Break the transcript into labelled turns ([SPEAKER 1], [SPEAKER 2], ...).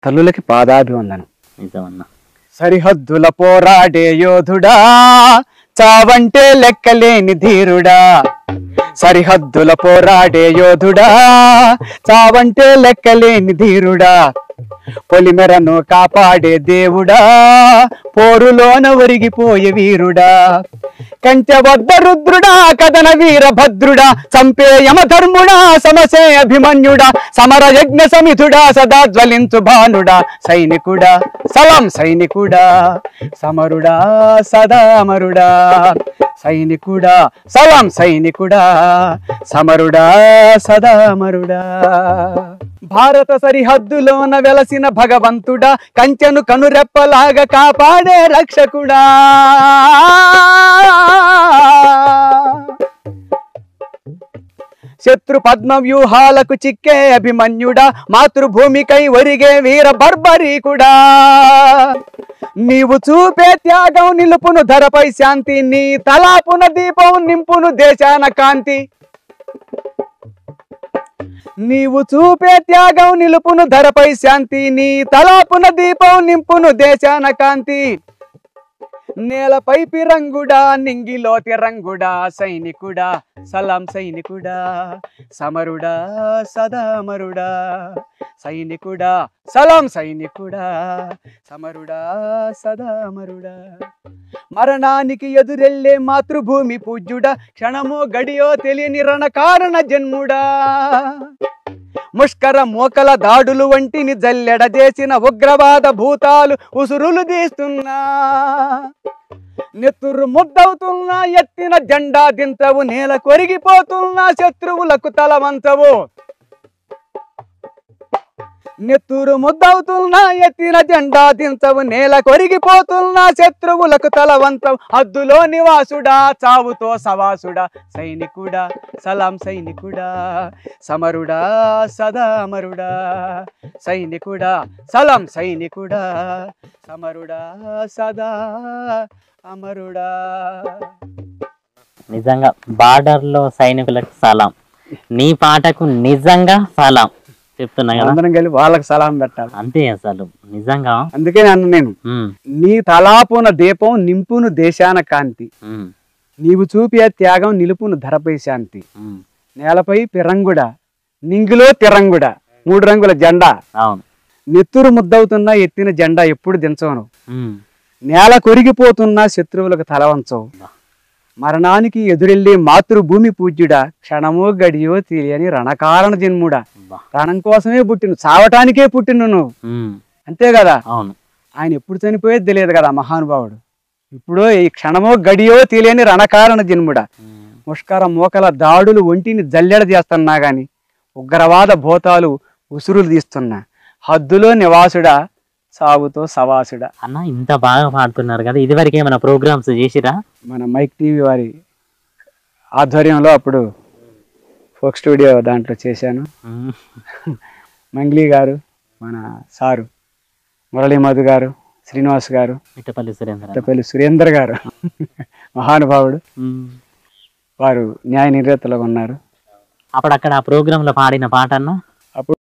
[SPEAKER 1] తల్లులకి పాదాభివందనం.
[SPEAKER 2] నిజమన్నా.
[SPEAKER 1] సరిహద్దుల పోరాడే యోధుడా, చావంటే లెక్కలేని ధీరుడా. సరిహద్దుల పోరాడే యోధుడా, చావంటే లెక్కలేని ధీరుడా. పొలిమెరను కాపాడే దేవుడా, పోరులోన ఒరిగిపోయే వీరుడా. కంచె వద్ద రుద్రుడా, కథన వీరభద్రుడా. చంపే యమధర్ముడా, సమసే అభిమన్యుడా. సమర యజ్ఞ సమిధుడా, సదా జ్వలించు భానుడా. సైనికుడా సలాం సైనికుడా, సమరుడా సదా అమరుడా. సైనికుడా సలాం సైనికుడా, సమరుడా సదా అమరుడా. భారత సరిహద్దులోన వెలసిన భగవంతుడా, కంచెను కనురెప్పలాగా కాపాడే రక్షకుడా. శత్రు పద్మ వ్యూహాలకు చిక్కే అభిమన్యుడా, మాతృభూమికై ఒరిగే వీర బర్బరీకుడా. నీవు చూపే త్యాగం నిలుపును ధరపై శాంతి, నీ తలాపున దీపం నింపును దేశాన కాంతి. నీవు చూపే త్యాగం నిలుపును ధరపై శాంతి, నీ తలాపున దీపం నింపును దేశాన కాంతి. నేలపై పిరంగుడా, నింగిలో తిరంగుడా. సైనికుడా సలాం సైనికుడా, సమరుడా సదామరుడా. సైనికుడా సలాం సైనికుడా, సమరుడా సదామరుడా. మరణానికి ఎదురెళ్ళే మాతృభూమి పూజ్యుడా, క్షణమో గడియో తెలియని రణకారణ జన్ముడా. ముష్కర మోకల దాడులు వంటిని జల్లెడ చేసిన ఉగ్రవాద భూతాలు ఉసురులు తీస్తున్నా. నెత్తురు ముద్దవుతున్నా, ఎత్తిన జెండా దించవు. నేల కొరిగిపోతున్నా, శత్రువులకు తల వంచవు. నెత్తురు ముద్దవుతున్నా, ఎత్తిన జెండా దించవు. నేల కొరిగిపోతున్నా, శత్రువులకు తల వంచవు. హద్దులో నివాసుడా, చావుతో సవాసుడా. సైనికుడా సలాం సైనికుడా, సమరుడా సదా అమరుడా. సైనికుడా సలాం సైనికుడా, సమరుడా సదా అమరుడా.
[SPEAKER 2] నిజంగా బార్డర్లో సైనికులకు సలాం. నీ పాటకు నిజంగా సలాం చెప్తున్నా కదా,
[SPEAKER 1] అందరం కలిసి వాళ్ళకి సలాం పెట్టాలి
[SPEAKER 2] అంతే అసలు నిజంగా.
[SPEAKER 1] అందుకే నేను నీ తలాపున దీపం నింపును దేశాన కాంతి. నీవు చూపే త్యాగం నిలుపును ధరపై శాంతి. నేలపై పిరంగుడా, నింగిలో తిరంగుడా. 3 రంగుల జెండా.
[SPEAKER 2] అవును.
[SPEAKER 1] నెత్తురు ముద్దవుతున్నా, ఎత్తిన జెండా ఎప్పుడు దించవను. నేల కొరిగిపోతున్నా, శత్రువులకు తలవంచవు. మరణానికి ఎదురెళ్ళే మాతృభూమి పూజ్యుడా, క్షణమో గడియో తెలియని రణకారణ జన్ముడా. రణం కోసమే పుట్టిను, చావటానికే పుట్టిను నువ్వు, అంతే కదా.
[SPEAKER 2] అవును.
[SPEAKER 1] ఆయన ఎప్పుడు చనిపోయేది తెలియదు కదా మహానుభావుడు. ఇప్పుడు ఈ క్షణమో గడియో తెలియని రణకారణ జన్ముడా. ముష్కర మోకల దాడులు ఒంటిని జల్లెడ చేస్తున్నా గాని, ఉగ్రవాద భూతాలు ఉసురులు తీస్తున్నా. హద్దులో నివాసుడా, సాగుతో సవాసుడా.
[SPEAKER 2] అన్న ఇంత బాగా పాడుతున్నారు కదా, ఇదివరకు ఏమైనా ప్రోగ్రామ్స్ చేసిరా?
[SPEAKER 1] మన మైక్ టీవీ వారి ఆధ్వర్యంలో అప్పుడు ఫోక్ స్టూడియో దాంట్లో చేశాను. మంగ్లీ గారు, మన సారు మురళీ మధు గారు, శ్రీనివాస్ గారు, మిట్టపల్లి సురేందర్ గారు మహానుభావుడు, వారు న్యాయ నిర్ణేతలుగా ఉన్నారు.
[SPEAKER 2] అప్పుడు అక్కడ ఆ ప్రోగ్రాంలో పాడిన పాట అన్న